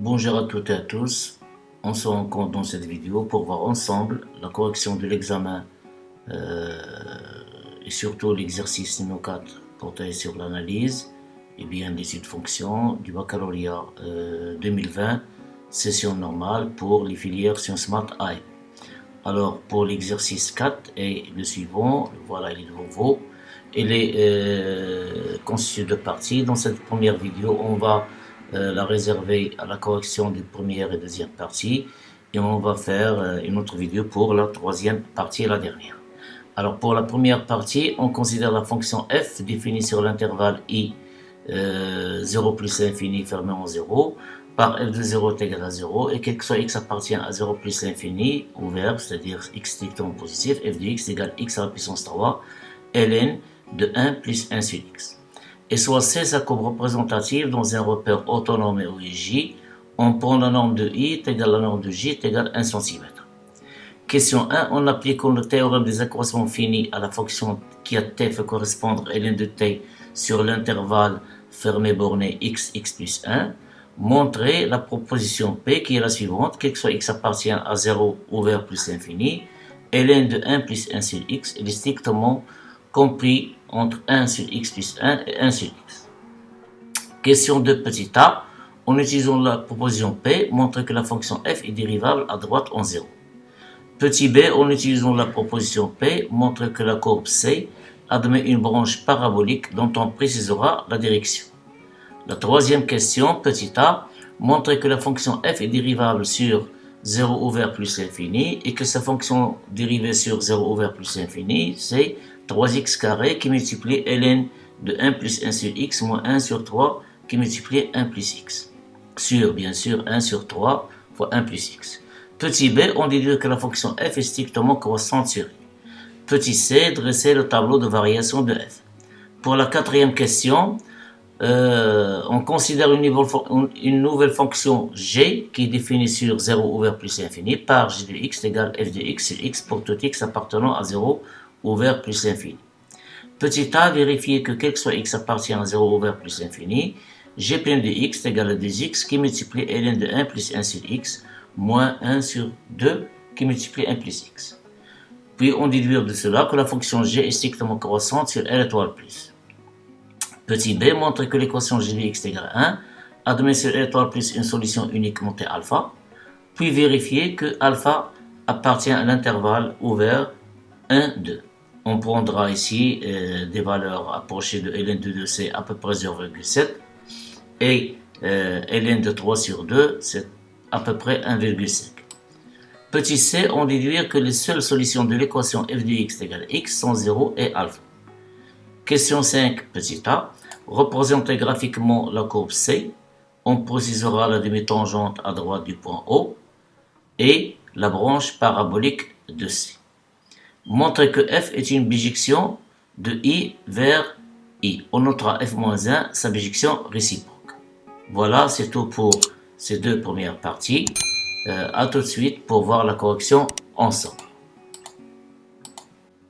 Bonjour à toutes et à tous, on se rencontre dans cette vidéo pour voir ensemble la correction de l'examen et surtout l'exercice numéro 4 porté sur l'analyse et bien l'étude fonction du baccalauréat 2020, session normale pour les filières Sciences Maths AI. Alors pour l'exercice 4 et le suivant, voilà il est devant vous, il est constitué de parties. Dans cette première vidéo, on va la réserver à la correction des première et deuxième parties et on va faire une autre vidéo pour la troisième partie et la dernière. Alors pour la première partie, on considère la fonction f définie sur l'intervalle i 0 plus l'infini fermé en 0 par f de 0 est égal à 0 et quel que soit x appartient à 0 plus l'infini ouvert, c'est-à-dire x strictement positif, f de x égale x à la puissance 3 ln de 1 plus 1 sur x. Et soit C sa courbe représentative dans un repère autonome où J, on prend la norme de I est égale à la norme de J est égale à 1 cm. Question 1, en appliquant le théorème des accroissements finis à la fonction qui à t fait correspondre à ln de t sur l'intervalle fermé borné x plus 1, montrez la proposition P qui est la suivante, quel que soit x appartient à 0 ouvert plus l'infini, ln de 1 plus 1 sur x est strictement compris entre 1 sur x plus 1 et 1 sur x. Question 2 petit a, en utilisant la proposition P, montre que la fonction f est dérivable à droite en 0. Petit b, en utilisant la proposition P, montre que la courbe C admet une branche parabolique dont on précisera la direction. La troisième question, petit a, montre que la fonction f est dérivable sur 0 ouvert plus l'infini et que sa fonction dérivée sur 0 ouvert plus l'infini, c'est 3x carré qui multiplie ln de 1 plus 1 sur x moins 1 sur 3 qui multiplie 1 plus x. Sur, bien sûr, 1 sur 3 fois 1 plus x. Petit b, on déduit que la fonction f est strictement croissante sur i. Petit c, dresser le tableau de variation de f. Pour la quatrième question, on considère une nouvelle fonction g qui est définie sur 0 ouvert plus l'infini par g de x égale f de x sur x pour tout x appartenant à 0 ouvert plus l'infini. Petit a, vérifier que quel que soit x appartient à 0 ouvert plus l'infini, g' de x est égal à 2x qui multiplie ln de 1 plus 1 sur x moins 1 sur 2 qui multiplie 1 plus x. Puis on déduit de cela que la fonction g est strictement croissante sur L étoile plus. Petit b montre que l'équation g de x est égale à 1 admet sur L étoile plus une solution unique montée alpha, puis vérifier que alpha appartient à l'intervalle ouvert 1, 2. On prendra ici des valeurs approchées de ln de 2 c'est à peu près 0,7 et ln de 3 sur 2 c'est à peu près 1,5. Petit c, on déduit que les seules solutions de l'équation f de x égale x sont 0 et alpha. Question 5, petit a, représenter graphiquement la courbe C, on précisera la demi-tangente à droite du point O et la branche parabolique de C. Montre que f est une bijection de i vers i. On notera f-1, sa bijection réciproque. Voilà, c'est tout pour ces deux premières parties. À tout de suite pour voir la correction ensemble.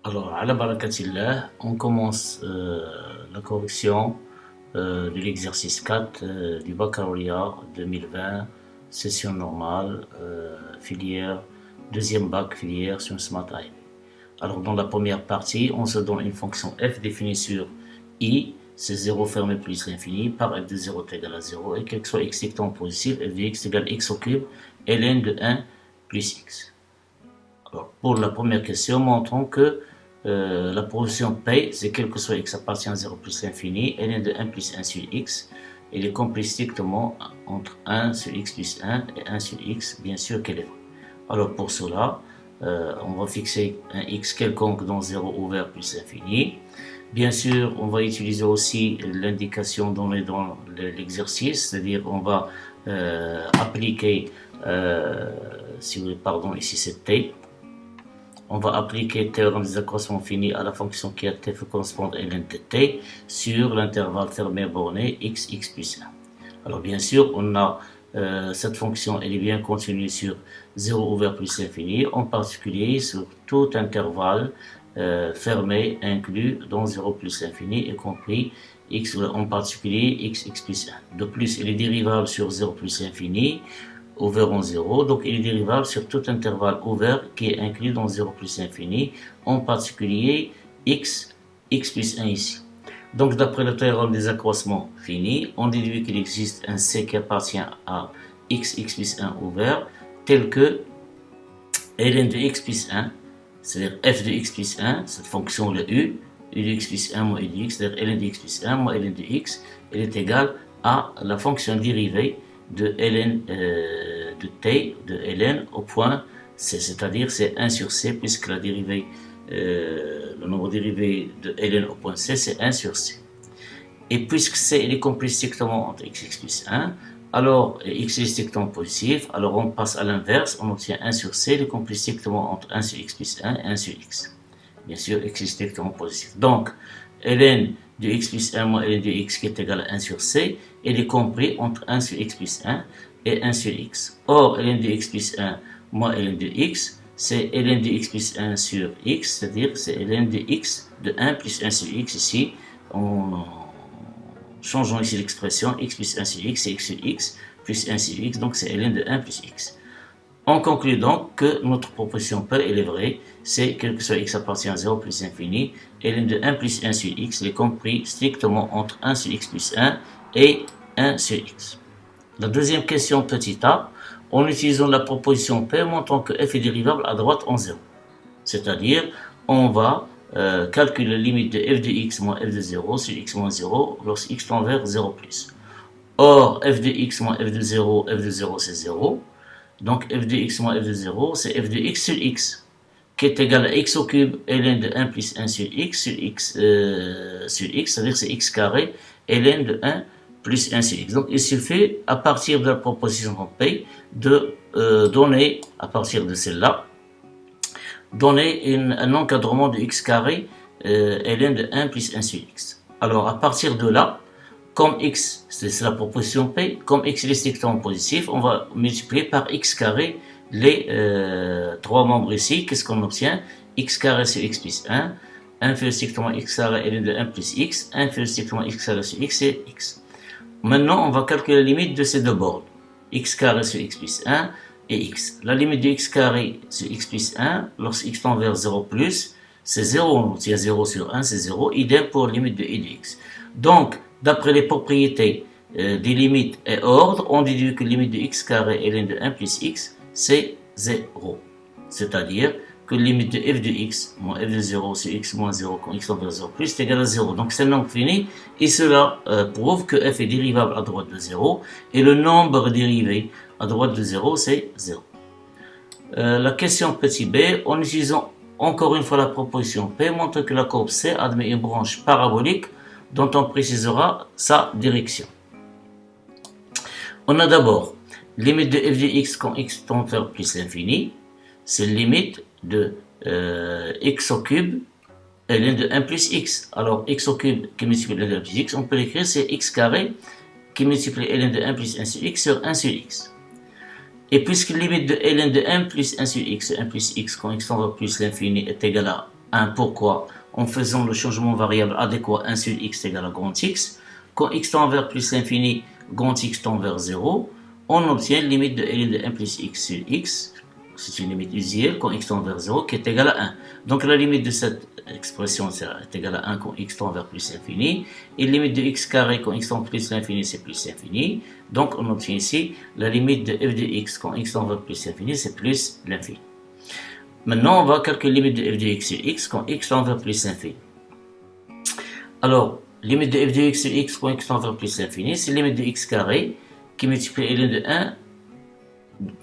Alors, à la barakatillah, on commence la correction de l'exercice 4 du baccalauréat 2020, session normale, filière, deuxième bac, filière Sciences Maths AI. Alors, dans la première partie, on se donne une fonction f définie sur i, c'est 0 fermé plus l'infini, par f de 0 est égal à 0, et quel que soit x strictement positif, f de x égale x au cube, ln de 1 plus x. Alors, pour la première question, montrons que la position P, c'est quel que soit x appartient à 0 plus l'infini, ln de 1 plus 1 sur x, il est compris strictement entre 1 sur x plus 1 et 1 sur x, bien sûr qu'elle est vraie. Alors, pour cela, on va fixer un x quelconque dans 0 ouvert plus l'infini. Bien sûr, on va utiliser aussi l'indication donnée dans l'exercice, c'est-à-dire on va appliquer, ici c'est t, on va appliquer le théorème des accroissements finis à la fonction qui à t fait correspondre à ln de t sur l'intervalle fermé borné x plus 1. Alors bien sûr, on a cette fonction, elle est bien continue sur 0 ouvert plus l'infini, en particulier sur tout intervalle fermé inclus dans 0 plus l'infini, y compris x, en particulier x plus 1. De plus, il est dérivable sur 0 plus l'infini, ouvert en 0, donc il est dérivable sur tout intervalle ouvert qui est inclus dans 0 plus l'infini, en particulier x plus 1 ici. Donc d'après le théorème des accroissements finis, on déduit qu'il existe un C qui appartient à x plus 1 ouvert, tel que ln de x plus 1, c'est-à-dire f de x plus 1, cette fonction le u de x plus 1 moins u de x, c'est-à-dire ln de x plus 1 moins ln de x, elle est égale à la fonction dérivée de ln de t, de ln au point c, c'est-à-dire c'est 1 sur c, puisque la dérivée, le nombre dérivé de ln au point c, c'est 1 sur c. Et puisque c il est compris strictement entre x plus 1, alors x est strictement positif, alors on passe à l'inverse, on obtient 1 sur c, il est compris strictement entre 1 sur x plus 1 et 1 sur x. Bien sûr, x est strictement positif. Donc, ln de x plus 1 moins ln de x qui est égal à 1 sur c, il est compris entre 1 sur x plus 1 et 1 sur x. Or, ln de x plus 1 moins ln de x, c'est ln de x plus 1 sur x, c'est-à-dire c'est ln de x de 1 plus 1 sur x ici, en changeant ici l'expression, x plus 1 sur x, c'est x sur x, plus 1 sur x, donc c'est ln de 1 plus x. On conclut donc que notre proposition P, elle est vraie, c'est quel que soit x appartient à 0 plus l'infini, ln de 1 plus 1 sur x, est compris strictement entre 1 sur x plus 1 et 1 sur x. La deuxième question, petit a, en utilisant la proposition P, montrant que f est dérivable à droite en 0. C'est-à-dire, on va calculer la limite de f de x moins f de 0 sur x moins 0 lorsque x tend vers 0 plus. Or, f de x moins f de 0 c'est 0. Donc f de x moins f de 0, c'est f de x sur x, qui est égal à x au cube ln de 1 plus 1 sur x, c'est-à-dire c'est x carré ln de 1 plus 1 sur x. Donc il suffit, à partir de la proposition P, de donner, à partir de celle-là, donner un encadrement de x carré ln de 1 plus 1 sur x. Alors à partir de là, comme x, c'est la proposition P, comme x est strictement positif, on va multiplier par x carré les trois membres ici. Qu'est-ce qu'on obtient? X carré sur x plus 1, 1 fait strictement x carré ln de 1 plus x, 1 fait strictement x carré sur x, c'est x. Maintenant, on va calculer la limite de ces deux bornes, x carré sur x plus 1 et x. La limite de x carré sur x plus 1, lorsque x tend vers 0 plus, c'est 0, on obtient 0 sur 1, c'est 0, idem pour la limite de i de x. Donc, d'après les propriétés des limites et ordre, on déduit que la limite de x carré ln de 1 plus x, c'est 0. C'est-à-dire que la limite de f de x moins f de 0 sur x moins 0 quand x tend vers 0 plus est égal à 0. Donc c'est un nombre fini et cela prouve que f est dérivable à droite de 0 et le nombre dérivé à droite de 0 c'est 0. La question petit b, en utilisant encore une fois la proposition P, montre que la courbe C admet une branche parabolique dont on précisera sa direction. On a d'abord limite de f de x quand x tend vers plus l'infini, c'est limite de x au cube ln de 1 plus x. Alors x au cube qui multiplie ln de 1 plus x, on peut l'écrire, c'est x carré qui multiplie ln de 1 plus 1 sur x sur 1 sur x. Et puisque la limite de ln de 1 plus 1 sur x, 1 plus x quand x tend vers plus l'infini est égal à 1, pourquoi? En faisant le changement variable adéquat 1 sur x est égal à grand x. Quand x tend vers plus l'infini, grand x tend vers 0, on obtient la limite de ln de 1 plus x sur x, c'est une limite usuelle quand x tend vers 0 qui est égale à 1. Donc la limite de cette expression est égale à 1 quand x tend vers plus l'infini, et la limite de x carré quand x tend vers plus l'infini c'est plus l'infini. Donc on obtient ici la limite de f de x quand x tend vers plus l'infini c'est plus l'infini. Maintenant on va calculer la limite de f de x sur x quand x tend vers plus l'infini. Alors limite de f de x sur x quand x tend vers plus l'infini, c'est la limite de x carré qui multiplie ln de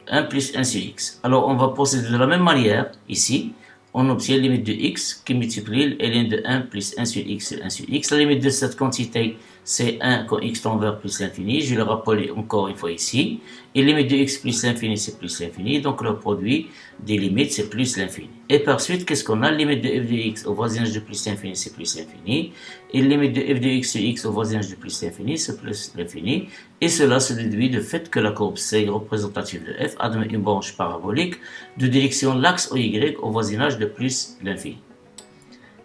1 plus 1 sur x. Alors on va procéder de la même manière ici. On obtient la limite de x qui multiplie ln de 1 plus 1 sur x sur 1 sur x. La limite de cette quantité c'est 1 quand x tend vers plus l'infini. Je le rappelle encore une fois ici. Et la limite de x plus l'infini c'est plus l'infini. Donc le produit des limites c'est plus l'infini. Et par suite qu'est-ce qu'on a? La limite de f de x au voisinage de plus l'infini c'est plus l'infini. Et la limite de f de x sur x au voisinage de plus l'infini c'est plus l'infini. Et cela se déduit du fait que la courbe C représentative de f admet une branche parabolique de direction l'axe OY au voisinage de plus l'infini.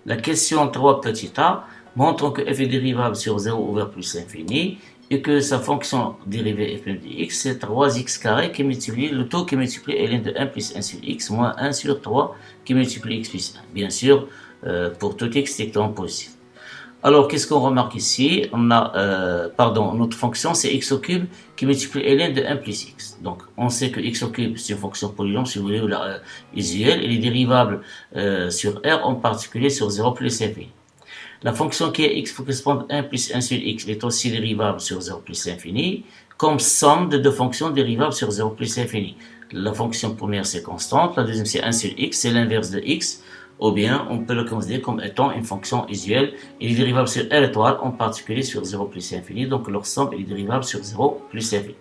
la question 3 petit a montre que f est dérivable sur 0 ouvert plus l'infini et que sa fonction dérivée f' de x, c'est 3x carré qui multiplie le taux qui multiplie ln de 1 plus 1 sur x moins 1 sur 3 qui multiplie x plus 1. Bien sûr, pour tout x strictement positif. Alors, qu'est-ce qu'on remarque ici? On a, notre fonction, c'est x au cube qui multiplie ln de 1 plus x. Donc, on sait que x au cube, c'est une fonction polynôme, si vous voulez, ou usuelle. Elle est dérivable sur R, en particulier sur 0 plus l'infini. La fonction qui est x correspond à 1 plus 1 sur x est aussi dérivable sur 0 plus l'infini, comme somme de deux fonctions dérivables sur 0 plus l'infini. La fonction première, c'est constante. La deuxième, c'est 1 sur x, c'est l'inverse de x. Ou bien, on peut le considérer comme étant une fonction usuelle. Il est dérivable sur R étoile, en particulier sur 0 plus l'infini. Donc, leur somme est dérivable sur 0 plus l'infini.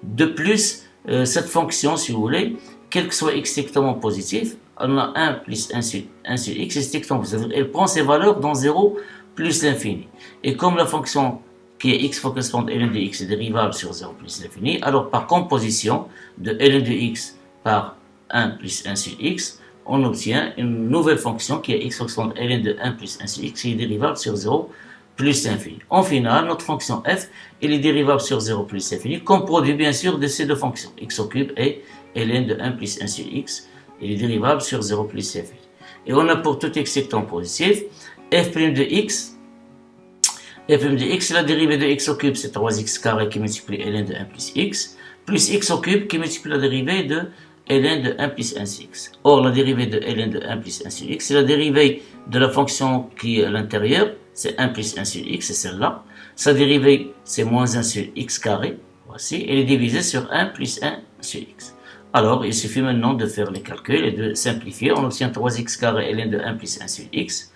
De plus, cette fonction, si vous voulez, quel que soit x strictement positif, on a 1 plus 1 sur x est strictement positif. Elle prend ses valeurs dans 0 plus l'infini. Et comme la fonction qui est x correspond à ln de x est dérivable sur 0 plus l'infini, alors par composition de ln de x par 1 plus 1 sur x, on obtient une nouvelle fonction qui est x correspond à ln de 1 plus 1 sur x qui est dérivable sur 0 plus l'infini. En final, notre fonction f, elle est dérivable sur 0 plus l'infini, comme produit bien sûr de ces deux fonctions, x au cube et ln de 1 plus 1 sur x, elle est dérivable sur 0 plus l'infini. Et on a pour tout x strictement positif, f' de x, c'est la dérivée de x au cube, c'est 3x carré qui multiplie ln de 1 plus x au cube qui multiplie la dérivée de ln de 1 plus 1 sur x. Or, la dérivée de ln de 1 plus 1 sur x, c'est la dérivée de la fonction qui est à l'intérieur, c'est 1 plus 1 sur x, c'est celle-là. Sa dérivée, c'est moins 1 sur x carré, voici, elle est divisée sur 1 plus 1 sur x. Alors, il suffit maintenant de faire les calculs et de simplifier. On obtient 3x carré ln de 1 plus 1 sur x,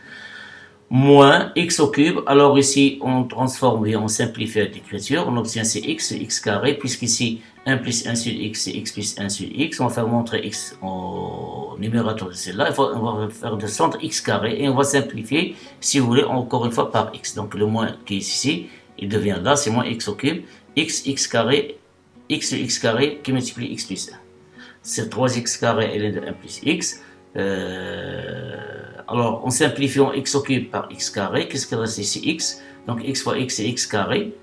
moins x au cube. Alors ici, on transforme et on simplifie l'écriture. On obtient c'est x carré, puisqu'ici, 1 plus 1 sur x, c'est x plus 1 sur x. On va faire montrer x au numérateur de celle-là. On va faire descendre x carré et on va simplifier, si vous voulez, encore une fois par x. Donc le moins qui est ici, il devient là, c'est moins x au cube, x carré, x carré qui multiplie x plus 1. C'est 3x carré ln de 1 plus x. Alors, en simplifiant x au cube par x carré, qu'est-ce qu'il reste ici? X. Donc, x fois x, c'est x carré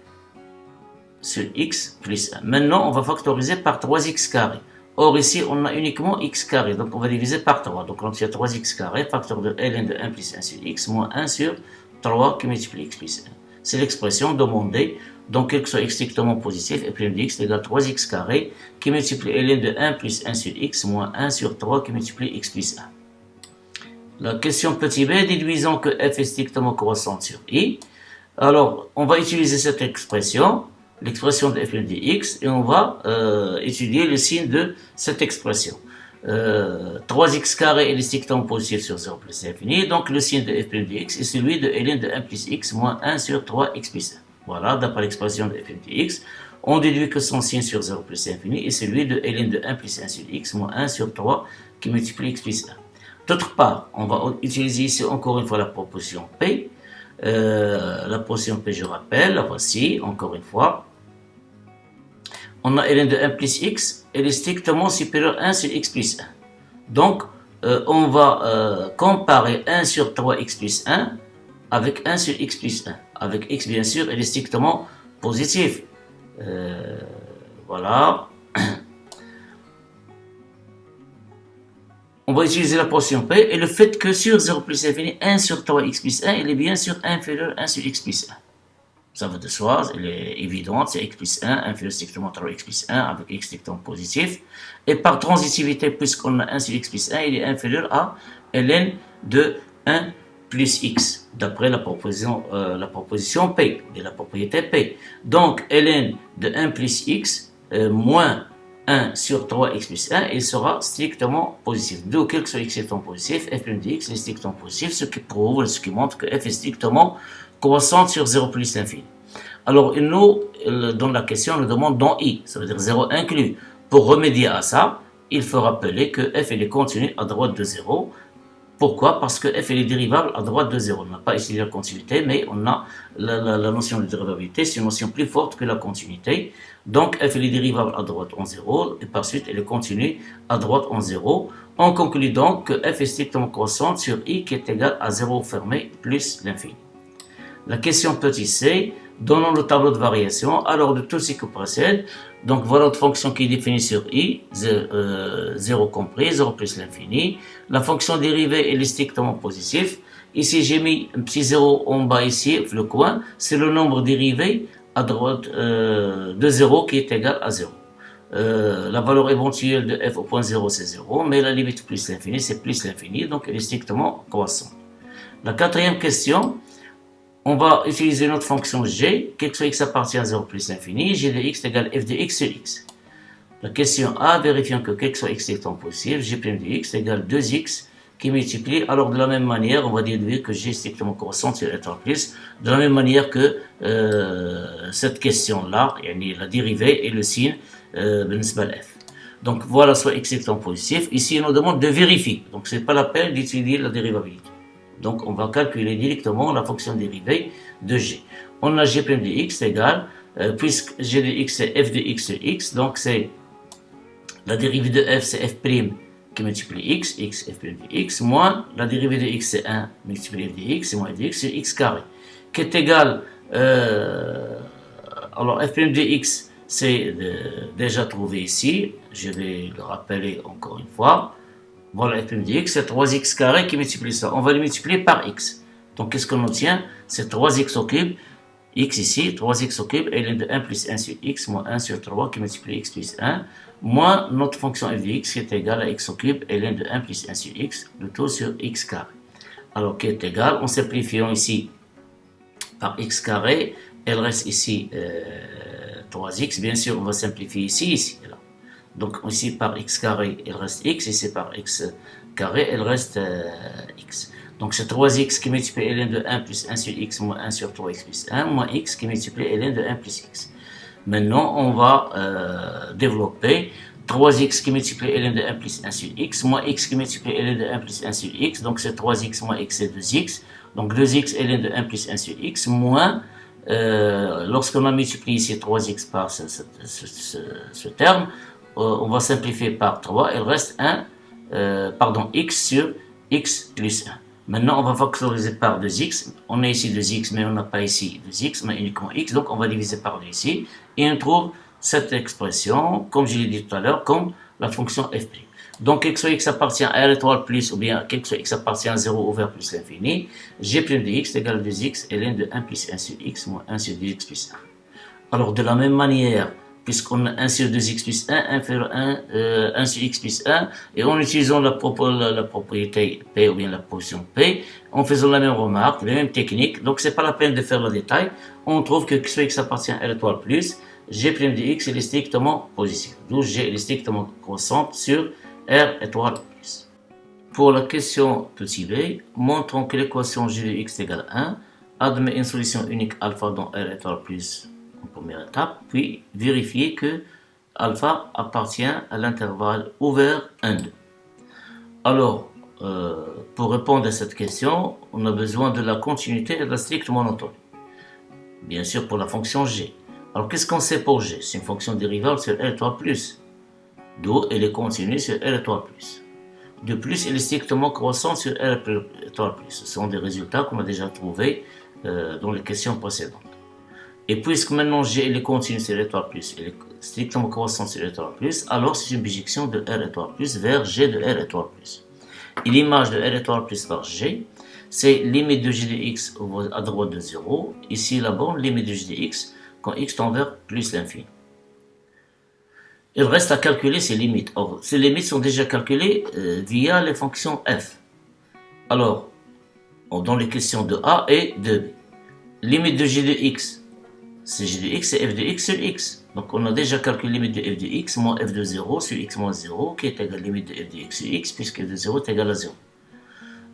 sur x plus 1. Maintenant, on va factoriser par 3x carré. Or, ici, on a uniquement x carré. Donc, on va diviser par 3. Donc, on obtient 3x carré, facteur de ln de 1 plus 1 sur x, moins 1 sur 3 qui multiplie x plus 1. C'est l'expression demandée. Donc, quel que soit x strictement positif, f' de x égale 3x carré qui multiplie ln de 1 plus 1 sur x moins 1 sur 3 qui multiplie x plus 1. La question petit b, déduisons que f est strictement croissante sur i. Alors, on va utiliser cette expression, l'expression de f' de x, et on va étudier le signe de cette expression. 3x carré est strictement positif sur 0 plus l'infini, donc le signe de f' de x est celui de ln de 1 plus x moins 1 sur 3x plus 1. Voilà, d'après l'expression de f' de x, on déduit que son signe sur 0 plus l'infini est celui de ln de 1 plus 1 sur x moins 1 sur 3 qui multiplie x plus 1. D'autre part, on va utiliser ici encore une fois la proposition P. La proposition P, je rappelle, la voici encore une fois. On a ln de 1 plus x, elle est strictement supérieure à 1 sur x plus 1. Donc, on va comparer 1 sur 3x plus 1 avec 1 sur x plus 1. Avec x, bien sûr, elle est strictement positive. Voilà. On va utiliser la proposition P et le fait que sur 0 plus l'infini, 1 sur 3x plus 1, il est bien sûr inférieur à 1 sur x plus 1. Ça va de soi, elle est évidente, c'est x plus 1, inférieur strictement à 3x plus 1 avec x strictement positif. Et par transitivité, puisqu'on a 1 sur x plus 1, il est inférieur à ln de 1 plus x, d'après la proposition P, de la propriété P. Donc, ln de 1 plus x moins 1 sur 3x plus 1, il sera strictement positif. D'où quel que soit x étant positif, f' de x est strictement positif, ce qui prouve, ce qui montre que f est strictement croissante sur 0 plus l'infini. Alors, il nous, dans la question, nous demande dans i, ça veut dire 0 inclus. Pour remédier à ça, il faut rappeler que f est continu à droite de 0, Pourquoi? Parce que f est dérivable à droite de 0. On n'a pas ici la continuité, mais on a la notion de dérivabilité, c'est une notion plus forte que la continuité. Donc f est dérivable à droite en 0, et par suite elle est continue à droite en 0. On conclut donc que f est strictement croissante sur i qui est égal à 0 fermé plus l'infini. La question petit c, donnons le tableau de variation, alors de tout ce qui précède, donc voilà notre fonction qui est définie sur i, 0 compris, 0 plus l'infini. La fonction dérivée elle est strictement positive. Ici j'ai mis un petit 0 en bas ici, le coin, c'est le nombre dérivé à droite de 0 qui est égal à 0. La valeur éventuelle de f au point 0 c'est 0, mais la limite plus l'infini c'est plus l'infini, donc elle est strictement croissante. La quatrième question, on va utiliser notre fonction g, que x appartient à 0 plus l'infini, g de x égale f de x sur x. La question A, vérifiant que x soit x est possible, g' de x égale 2x qui multiplie, alors de la même manière, on va déduire que g est strictement croissante sur étoile plus, de la même manière que cette question-là, la dérivée et le signe f. Donc voilà, soit x est positif. Ici, il nous demande de vérifier, donc ce n'est pas la peine d'utiliser la dérivabilité. Donc, on va calculer directement la fonction dérivée de g. On a g' de x égale, puisque g de x c'est f de x sur x, donc c'est la dérivée de f c'est f' qui multiplie x, f' de x, moins la dérivée de x c'est 1 multiplié f de x, moins f de x sur x carré, qui est égal, alors f' de x c'est déjà trouvé ici, je vais le rappeler encore une fois. Voilà, f' de x, c'est 3x carré qui multiplie ça. On va le multiplier par x. Donc, qu'est-ce qu'on obtient? C'est 3x au cube, x ici, 3x au cube, et ln de 1 plus 1 sur x, moins 1 sur 3 qui multiplie x plus 1, moins notre fonction f de x qui est égale à x au cube, et ln de 1 plus 1 sur x, le tout sur x carré. Alors, qui est égal, en simplifiant ici par x carré, elle reste ici 3x. Bien sûr, on va simplifier ici, là. Donc ici par x carré, il reste x, ici par x carré, il reste x. Donc c'est 3x qui multiplie ln de 1 plus 1 sur x moins 1 sur 3x plus 1, moins x qui multiplie ln de 1 plus x. Maintenant, on va développer 3x qui multiplie ln de 1 plus 1 sur x, moins x qui multiplie ln de 1 plus 1 sur x, donc c'est 3x moins x c'est 2x, donc 2x ln de 1 plus 1 sur x, moins, lorsqu'on a multiplié ici 3x par ce terme, on va simplifier par 3, il reste x sur x plus 1. Maintenant, on va factoriser par 2x. On a ici 2x, mais on n'a pas ici 2x, mais uniquement x. Donc, on va diviser par 2 ici. Et on trouve cette expression, comme je l'ai dit tout à l'heure, comme la fonction f'. Donc, x appartient à r étoile plus, ou bien x appartient à 0 ouvert plus l'infini. G' de x égale 2x, et ln de 1 plus 1 sur x moins 1 sur 2x plus 1. Alors, de la même manière, puisqu'on a 1 sur 2x plus 1, 1 sur 1 sur x plus 1, et en utilisant la propriété P ou bien la position P, en faisant la même remarque, la même technique, donc c'est pas la peine de faire le détail, on trouve que x appartient à R étoile plus, g' de x est strictement positif, donc g est strictement croissante sur R étoile plus. Pour la question petit b, montrons que l'équation g de x égale 1 admet une solution unique alpha dans R étoile plus en première étape, puis vérifier que alpha appartient à l'intervalle ouvert 1, 2. Alors, pour répondre à cette question, on a besoin de la continuité et de la stricte monotonie. Bien sûr, pour la fonction g. Alors, qu'est-ce qu'on sait pour g? C'est une fonction dérivable sur R étoile plus, d'où elle est continue sur R étoile plus. De plus, elle est strictement croissante sur R étoile plus. Ce sont des résultats qu'on a déjà trouvés dans les questions précédentes. Et puisque maintenant g est continue sur l'étoile plus, elle est strictement croissante sur l'étoile plus, alors c'est une bijection de R étoile plus vers g de R étoile plus. Et l'image de R étoile plus par g, c'est limite de g de x à droite de 0. Ici, la borne, limite de g de x quand x tend vers plus l'infini. Il reste à calculer ces limites. Or, ces limites sont déjà calculées via les fonctions f. Alors, dans les questions de a et de b. Limite de g de x. C'est g de x, c'est f de x sur x. Donc on a déjà calculé limite de f de x moins f de 0 sur x moins 0, qui est égal à limite de f de x sur x, puisque f de 0 est égal à 0.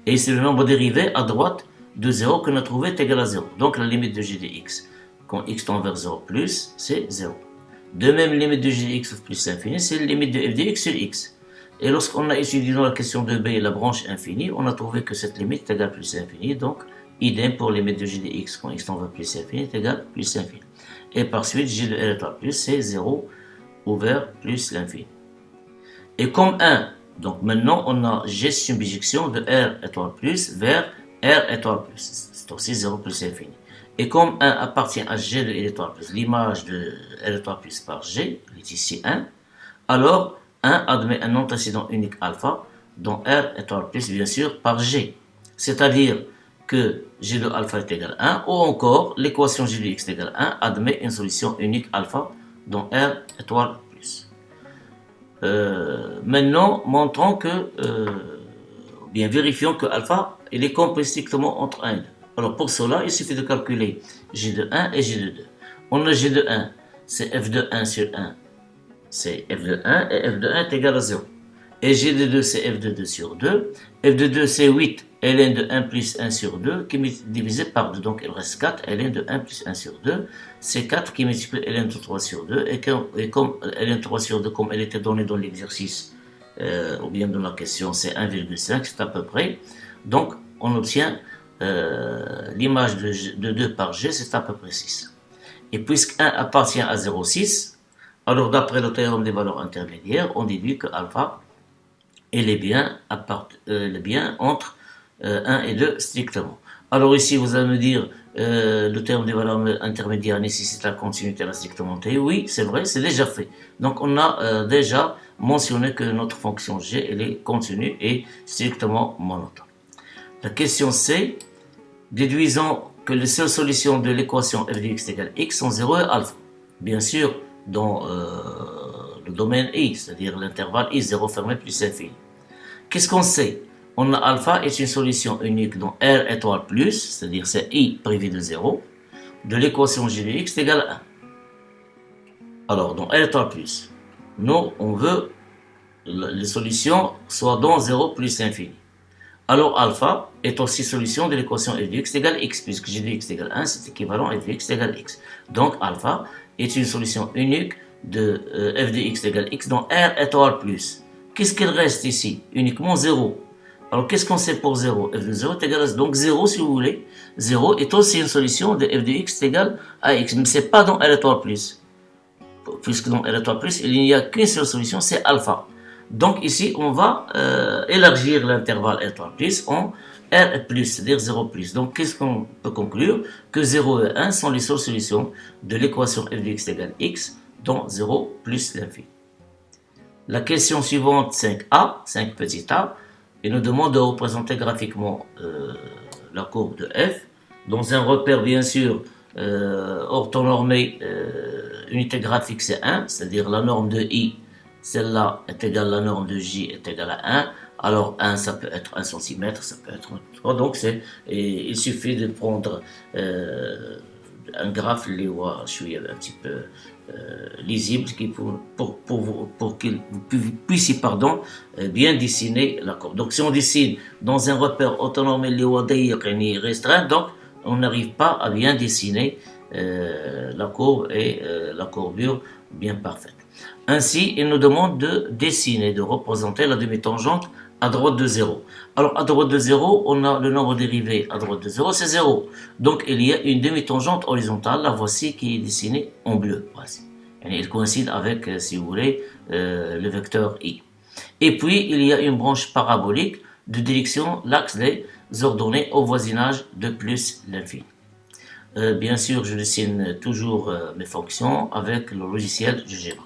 Et c'est le nombre dérivé à droite de 0 qu'on a trouvé est égal à 0. Donc la limite de g de x, quand x tend vers 0 plus, c'est 0. De même, limite de g de x plus l'infini, c'est la limite de f de x sur x. Et lorsqu'on a étudié dans la question de B la branche infinie, on a trouvé que cette limite est égale à plus infini. Donc, idem pour limite de g de x quand x tend vers plus infini est égal à plus infini. Et par suite, g de r étoile plus, c'est 0 ouvert plus l'infini. Et comme 1, donc maintenant on a g c'est une bijection de r étoile plus vers r étoile plus. C'est aussi 0 plus infini. Et comme 1 appartient à g de l étoile plus, l'image de r étoile plus par g est ici 1, alors 1 admet un antécédent unique alpha dont r étoile plus bien sûr par g. C'est-à-dire que g de alpha est égal à 1, ou encore l'équation g de x est égal à 1 admet une solution unique alpha dont r étoile plus. Maintenant, montrons que, bien vérifions que alpha il est compris strictement entre 1 et 2. Alors pour cela, il suffit de calculer g de 1 et g de 2. On a g de 1, c'est f de 1 sur 1, c'est f de 1 et f de 1 est égal à 0. Et g de 2 c'est f de 2 sur 2. F de 2 c'est 8 ln de 1 plus 1 sur 2 qui est divisé par 2. Donc il reste 4 ln de 1 plus 1 sur 2. C'est 4 qui multiplie ln de 3 sur 2. Et comme ln 3 sur 2, comme elle était donnée dans l'exercice, ou bien dans la question, c'est 1,5, c'est à peu près. Donc on obtient l'image de 2 par g, c'est à peu près 6. Et puisque 1 appartient à 0,6, alors d'après le théorème des valeurs intermédiaires, on déduit que alpha elle est bien entre 1 et 2 strictement. Alors ici, vous allez me dire, le terme des valeurs intermédiaires nécessite la continuité à la strictement t. Oui, c'est vrai, c'est déjà fait. Donc on a déjà mentionné que notre fonction g, elle est continue et strictement monotone. La question C, déduisons que les seules solutions de l'équation f de x égale x sont 0 et alpha. Bien sûr, dans le domaine I, c'est-à-dire l'intervalle I0 fermé plus infini. Qu'est-ce qu'on sait? On a alpha est une solution unique dont R étoile plus, c'est-à-dire c'est I privé de 0, de l'équation g de x égale à 1. Alors, dans R étoile plus, nous, on veut les solutions soient dans 0 plus infini. Alors, alpha est aussi solution de l'équation f de x égale x, puisque g de x égale 1, c'est équivalent à f de x égale x. Donc, alpha est une solution unique de f de x égale x dans R étoile plus. Qu'est-ce qu'il reste ici? Uniquement 0. Alors, qu'est-ce qu'on sait pour 0? F de 0 est égal à 0. Donc, 0, si vous voulez, 0 est aussi une solution de f de x égale à x. Mais ce n'est pas dans R étoile plus. Puisque dans R étoile plus, il n'y a qu'une seule solution, c'est alpha. Donc, ici, on va élargir l'intervalle R étoile plus en R plus, c'est-à-dire 0 plus. Donc, qu'est-ce qu'on peut conclure? Que 0 et 1 sont les seules solutions de l'équation f de x égale x, dont 0 plus l'infini. La question suivante, 5a, 5 petit a, il nous demande de représenter graphiquement la courbe de f dans un repère bien sûr orthonormé, unité graphique c'est 1, c'est-à-dire la norme de i, celle-là est égale à la norme de j est égale à 1. Alors 1 ça peut être 1 cm, ça peut être 3, donc il suffit de prendre un graphe je suis un petit peu lisible pour que vous puissiez bien dessiner la courbe. Donc si on dessine dans un repère autonome restreint, donc on n'arrive pas à bien dessiner la courbe et la courbure bien parfaite. Ainsi, il nous demande de dessiner, de représenter la demi-tangente à droite de 0. Alors, à droite de 0, on a le nombre dérivé à droite de 0, c'est 0. Donc, il y a une demi-tangente horizontale, la voici, qui est dessinée en bleu. Voici. Il coïncide avec, si vous voulez, le vecteur i. Et puis, il y a une branche parabolique de direction l'axe des ordonnées au voisinage de plus l'infini. Bien sûr, je dessine toujours mes fonctions avec le logiciel GeoGebra.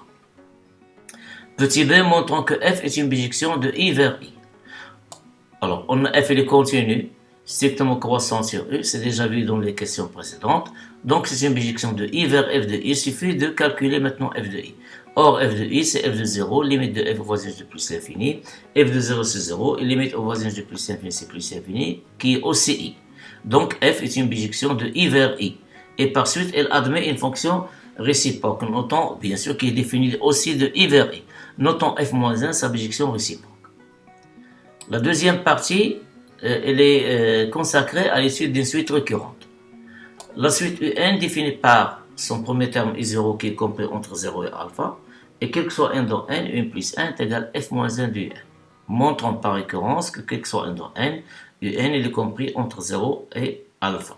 Petit b montrant que f est une bijection de i vers i. Alors, on a f il est continu, strictement croissant sur u, c'est déjà vu dans les questions précédentes. Donc, c'est une bijection de i vers f de i. Il suffit de calculer maintenant f de i. Or, f de i, c'est f de 0, limite de f au voisinage de plus l'infini. F de 0, c'est 0, et limite au voisinage de plus l'infini, c'est plus l'infini, qui est aussi i. Donc, f est une bijection de i vers i. Et par suite, elle admet une fonction réciproque. Notons, bien sûr, qui est définie aussi de i vers i. Notons f-1, sa bijection réciproque. La deuxième partie, elle est consacrée à l'étude d'une suite récurrente. La suite UN définie par son premier terme I0 qui est compris entre 0 et alpha, et quel que soit n dans n, un plus 1 est égal à f moins 1 de un. Montrons par récurrence que quel que soit n dans n, un est compris entre 0 et alpha.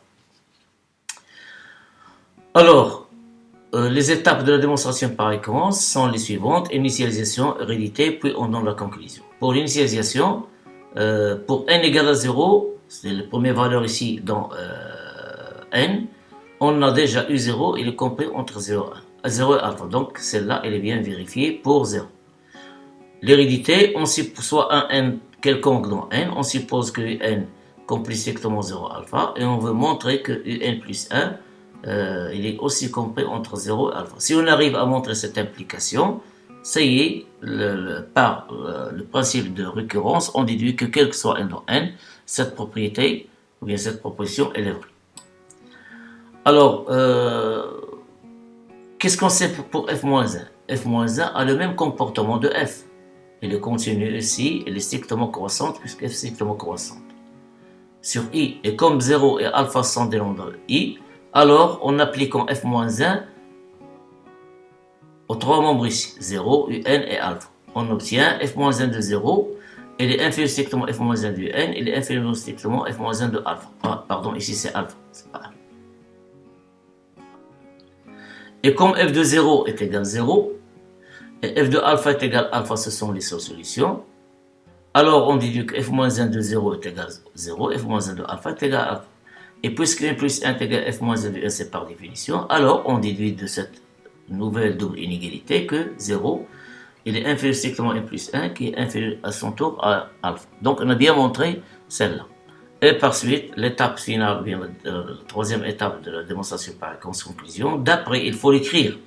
Alors, les étapes de la démonstration par récurrence sont les suivantes: initialisation, hérédité, puis on donne la conclusion. Pour l'initialisation, pour n égale à 0, c'est la première valeur ici dans n, on a déjà eu 0, il est compris entre 0 et alpha. Donc celle-là, elle est bien vérifiée pour 0. L'hérédité, on suppose soit un n quelconque dans n, on suppose que un compris strictement 0 alpha, et on veut montrer que un plus 1, il est aussi compris entre 0 et alpha. Si on arrive à montrer cette implication, ça y est, par le principe de récurrence, on déduit que quel que soit n dans n, cette propriété, ou bien cette proposition, elle est vraie. Alors, qu'est-ce qu'on sait pour f-1? f-1 a le même comportement de f. Elle est continue ici, elle est strictement croissante, puisque f est strictement croissante. Sur i, et comme 0 et alpha sont des nombres de i, alors en appliquant f-1 aux trois membres ici, 0, un et alpha, on obtient f-1 de 0, elle est inférieure strictement f-1 de n, elle est inférieure strictement f-1 de alpha. Ah, pardon, ici c'est alpha, c'est pas alpha. Et comme f de 0 est égal à 0, et f de alpha est égal à alpha, ce sont les seules solutions, alors on déduit que f-1 de 0 est égal à 0, f-1 de alpha est égal à alpha. Et puisque 1 plus 1 est égal à f-1 de 1, c'est par définition, alors on déduit de cette nouvelle double inégalité que 0, il est inférieur strictement à 1 plus 1, qui est inférieur à son tour à alpha. Donc on a bien montré celle-là. Et par suite, l'étape finale, bien la troisième étape de la démonstration par conclusion, d'après, il faut l'écrire.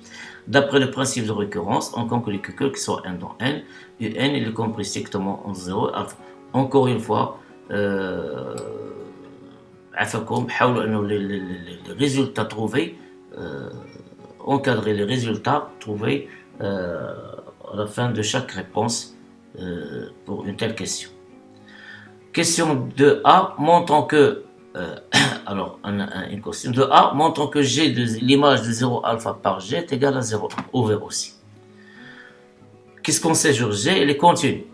D'après le principe de récurrence, on conclut que quel que soit n dans n, un il est compris strictement entre 0 et alpha. Encore une fois, les résultats trouvés, encadrer les résultats trouvés à la fin de chaque réponse pour une telle question. Question 2a, montrant que alors une question 2a, montrant que g de l'image de 0 alpha par g est égal à 0, ouvert aussi. Qu'est-ce qu'on sait sur g? Elle est continue.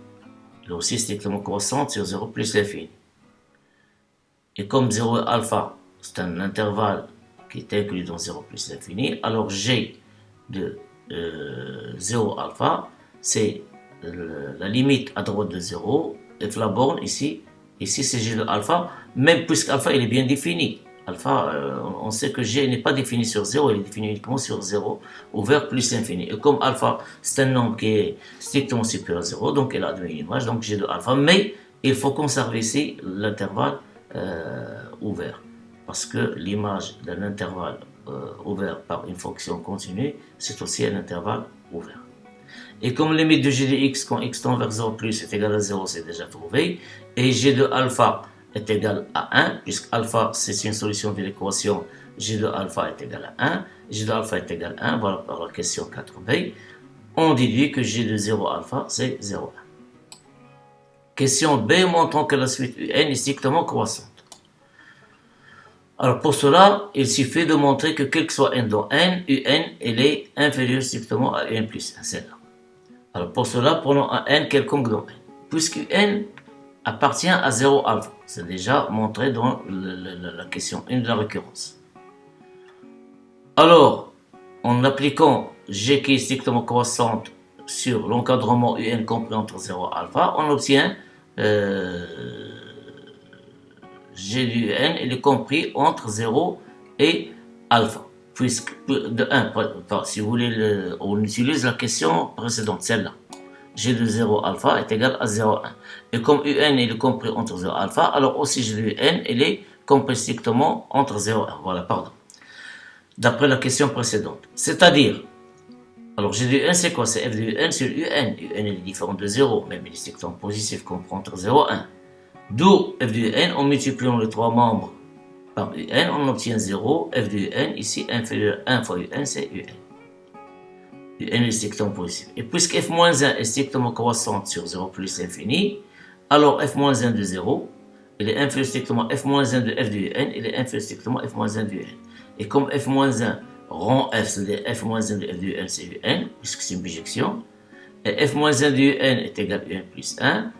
Elle est aussi strictement croissante sur 0 plus l'infini. Et comme 0 alpha, c'est un intervalle qui est inclus dans 0 plus l'infini, alors g de 0 alpha, c'est la limite à droite de 0, et la borne ici c'est g de alpha, même puisque alpha il est bien défini. Alpha, on sait que g n'est pas défini sur 0, il est défini uniquement sur 0, ouvert plus l'infini. Et comme alpha, c'est un nombre qui est strictement supérieur à 0, donc il a une image, donc g de alpha, mais il faut conserver ici l'intervalle ouvert, parce que l'image d'un intervalle ouvert par une fonction continue, c'est aussi un intervalle ouvert. Et comme limite de g de x quand x tend vers 0 plus est égal à 0, c'est déjà trouvé, et g de alpha est égal à 1, puisque alpha c'est une solution de l'équation, g de alpha est égal à 1, g de alpha est égal à 1, voilà par la question 4b, on déduit que g de 0 alpha c'est 0,1. Question B, montrant que la suite un est strictement croissante. Alors pour cela, il suffit de montrer que quel que soit n dans n, un elle est inférieure strictement à 1 plus 1, celle-là. Alors pour cela, prenons un n quelconque dans n. Puisque n appartient à 0 alpha, c'est déjà montré dans la question 1 de la récurrence. Alors, en appliquant g qui est strictement croissante sur l'encadrement un compris entre 0 et alpha, on obtient g du n, il est compris entre 0 et alpha. Puisque de 1, si vous voulez, on utilise la question précédente, celle-là. G de 0 alpha est égal à 0,1. Et comme un il est compris entre 0 et alpha, alors aussi g de n il est compris strictement entre 0 et 1. Voilà, pardon. D'après la question précédente. C'est-à-dire, alors g de n c'est quoi? C'est f de n sur un. Un il est différent de 0, même il est strictement positif, compris entre 0 et 1. D'où f de n, en multipliant les trois membres par un, on obtient 0, f de un, ici inférieur à 1 fois un, c'est un. Un est strictement positif. Et puisque f-1 est strictement croissante sur 0 plus l'infini, alors f-1 de 0, il est inférieur strictement f-1 de f de un, il est inférieur strictement f-1 de n. Et comme f-1 rond f, c'est-à-dire f moins 1 de f de un, c'est un, puisque c'est une bijection, et f moins 1 de un est égal à un plus 1,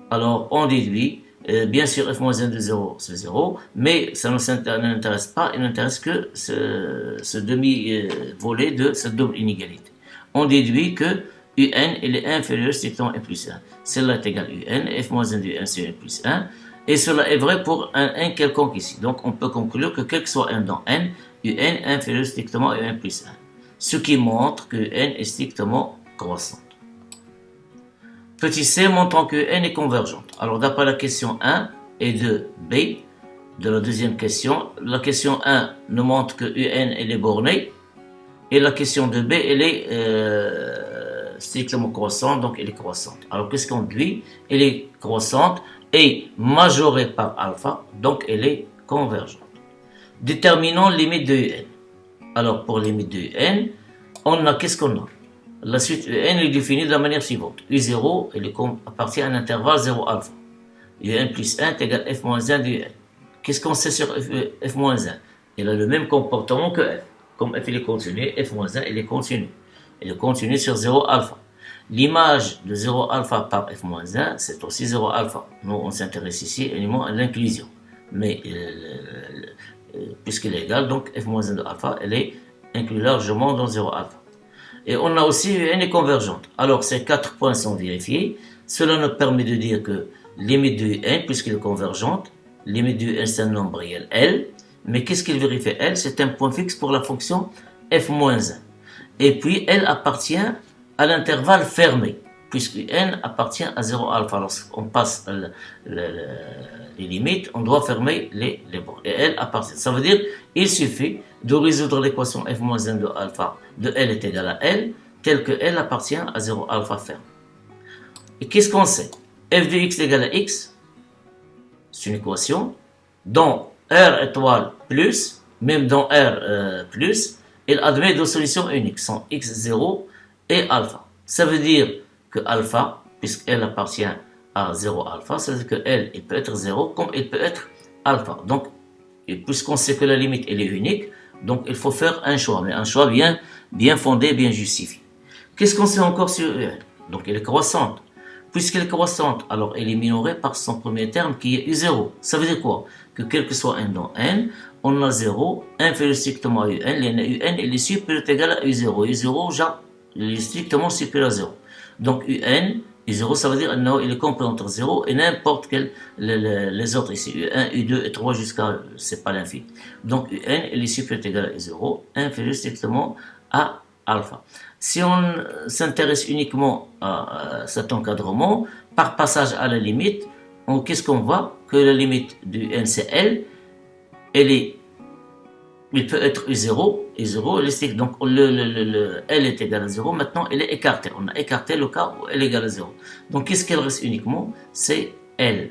alors on déduit, bien sûr f moins 1 de 0 c'est 0, mais ça ne nous intéresse pas, il n'intéresse que ce demi-volet de cette double inégalité. On déduit que un il est inférieur strictement à 1 plus 1. Celle-là est égale à un, f moins 1 de 1 c'est 1 plus 1, et cela est vrai pour un quelconque ici. Donc on peut conclure que quel que soit un dans n, un inférieur strictement à 1 plus 1. Ce qui montre que n est strictement croissante. Petit c montrant que n est convergente. Alors d'après la question 1 et 2b de la deuxième question, la question 1 nous montre que un elle est bornée, et la question 2b elle est strictement croissante, donc elle est croissante. Alors qu'est-ce qu'on dit? Elle est croissante et majorée par alpha, donc elle est convergente. Déterminons limite de un. Alors pour limite de un, on a qu'est-ce qu'on a? La suite un est définie de la manière suivante. U0 elle appartient à un intervalle 0 alpha. Un plus 1 est égal à f moins 1 de 1. Qu'est-ce qu'on sait sur f moins 1? Il a le même comportement que f. Comme f est continu, f moins 1 il est continu. Il est continu sur 0 alpha. L'image de 0 alpha par f moins 1, c'est aussi 0 alpha. Nous, on s'intéresse ici uniquement à l'inclusion. Mais puisqu'elle est égale, donc f moins 1 de alpha, elle est inclue largement dans 0 alpha. Et on a aussi un est convergente. Alors, ces 4 points sont vérifiés. Cela nous permet de dire que limite de n, puisqu'elle est convergente, limite de n, c'est un nombre réel L. Mais qu'est-ce qu'il vérifie L? C'est un point fixe pour la fonction f moins 1. Et puis, elle appartient à l'intervalle fermé, puisque n appartient à 0 alpha. Lorsqu'on passe les limites, on doit fermer les bornes. Et L appartient. Ça veut dire il suffit de résoudre l'équation f moins 1 de alpha de L est égal à L, tel que L appartient à 0 alpha ferme. Et qu'est-ce qu'on sait? F de x est égal à x, c'est une équation dont R étoile plus, même dans R plus, il admet deux solutions uniques, sont x0 et alpha. Ça veut dire que alpha, puisqu'elle appartient à 0 alpha, ça veut dire que L il peut être 0 comme il peut être alpha. Donc, puisqu'on sait que la limite elle est unique, donc il faut faire un choix, mais un choix bien fondé, bien justifié. Qu'est-ce qu'on sait encore sur un? Donc elle est croissante. Puisqu'elle est croissante, alors elle est minorée par son premier terme qui est U0. Ça veut dire quoi? Que quel que soit un dans n, on a 0 inférieur strictement à un. Un il est supérieur ou égal à U0. U0, genre, il est strictement supérieur à 0. Donc U0, ça veut dire qu'il est compris entre 0 et n'importe quel les autres ici. U1, U2 et 3 jusqu'à, c'est pas l'infini. Donc UN, il est supérieur ou égal à U0, inférieur strictement à alpha. Si on s'intéresse uniquement à cet encadrement, par passage à la limite, qu'est-ce qu'on voit? Que la limite du n c'est L, il peut être U0, U0 elle est strict, donc L est égal à 0, maintenant elle est écartée. On a écarté le cas où L est égal à 0. Donc qu'est-ce qu'elle reste uniquement? C'est L.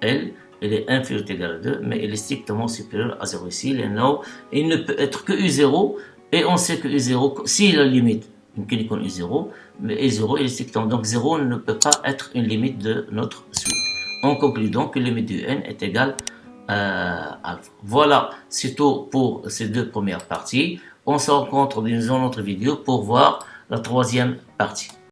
L, elle est inférieure ou égale à 2, mais elle est strictement supérieure à 0 ici. Il ne peut être que U0, et on sait que U0, si la limite, donc il est qu'on U0, mais U0 il est strictement, donc 0 ne peut pas être une limite de notre suite. On conclut donc que la limite du n est égale à alpha. Voilà, c'est tout pour ces deux premières parties. On se rencontre dans une autre vidéo pour voir la troisième partie.